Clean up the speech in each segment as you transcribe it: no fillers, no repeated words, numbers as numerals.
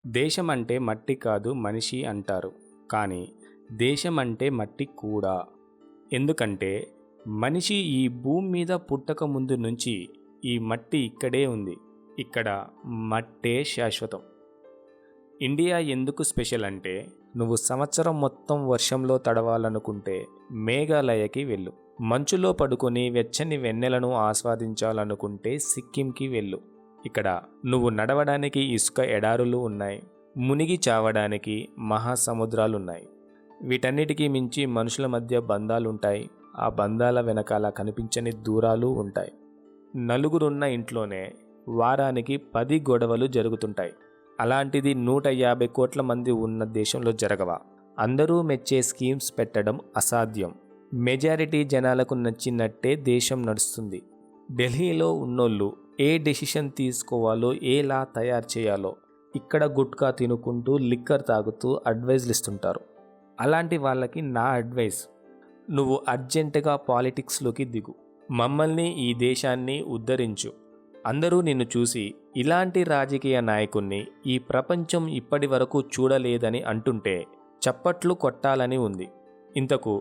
దేశం అంటే మట్టి కాదు మనిషి అంటారు. కానీ దేశం అంటే మట్టి కూడా. ఎందుకంటే మనిషి ఈ భూమి మీద పుట్టక ముందు నుంచి ఈ మట్టి ఇక్కడే ఉంది. ఇక్కడ మట్టే శాశ్వతం. ఇండియా ఎందుకు స్పెషల్ అంటే, నువ్వు సంవత్సరం మొత్తం వర్షంలో తడవాలనుకుంటే మేఘాలయకి వెళ్ళు. మంచులో పడుకొని వెచ్చని వెన్నెలను ఆస్వాదించాలనుకుంటే సిక్కింకి వెళ్ళు. ఇక్కడ నువ్వు నడవడానికి ఇసుక ఎడారులు ఉన్నాయి, మునిగి చావడానికి మహాసముద్రాలున్నాయి. వీటన్నిటికీ మించి మనుషుల మధ్య బంధాలుంటాయి. ఆ బంధాల వెనకాల కనిపించని దూరాలు ఉంటాయి. నలుగురున్న ఇంట్లోనే వారానికి 10 గొడవలు జరుగుతుంటాయి. అలాంటిది 150 కోట్ల మంది ఉన్న దేశంలో జరగవా? అందరూ మెచ్చే స్కీమ్స్ పెట్టడం అసాధ్యం. మెజారిటీ జనాలకు నచ్చినట్టే దేశం నడుస్తుంది. ఢిల్లీలో ఉన్నోళ్ళు ఏ డెసిషన్ తీసుకోవాలో, ఏ లా తయారు చేయాలో ఇక్కడ గుట్కా తినుకుంటూ లిక్కర్ తాగుతూ అడ్వైజ్లు ఇస్తుంటారు. అలాంటి వాళ్ళకి నా అడ్వైస్, నువ్వు అర్జెంటుగా పాలిటిక్స్లోకి దిగు. మమ్మల్ని, ఈ దేశాన్ని ఉద్ధరించు. అందరూ నిన్ను చూసి ఇలాంటి రాజకీయ నాయకుణ్ణి ఈ ప్రపంచం ఇప్పటి వరకు చూడలేదని అంటుంటే చప్పట్లు కొట్టాలని ఉంది. ఇంతకు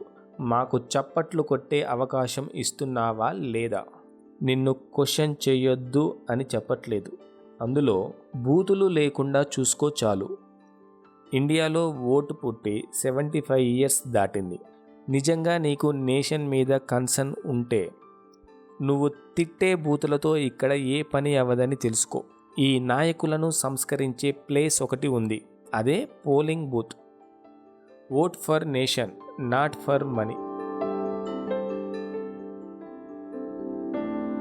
మాకు చప్పట్లు కొట్టే అవకాశం ఇస్తున్నావా లేదా? నిన్ను క్వశ్చన్ చేయొద్దు అని చెప్పట్లేదు. అందులో బూతులు లేకుండా చూసుకో చాలు. ఇండియాలో ఓటు పుట్టి 75 ఇయర్స్ దాటింది. నిజంగా నీకు నేషన్ మీద కన్సర్న్ ఉంటే నువ్వు తిట్టే బూతులతో ఇక్కడ ఏ పని అవ్వదని తెలుసుకో. ఈ నాయకులను సంస్కరించే ప్లేస్ ఒకటి ఉంది, అదే polling booth. Vote for nation, not for money.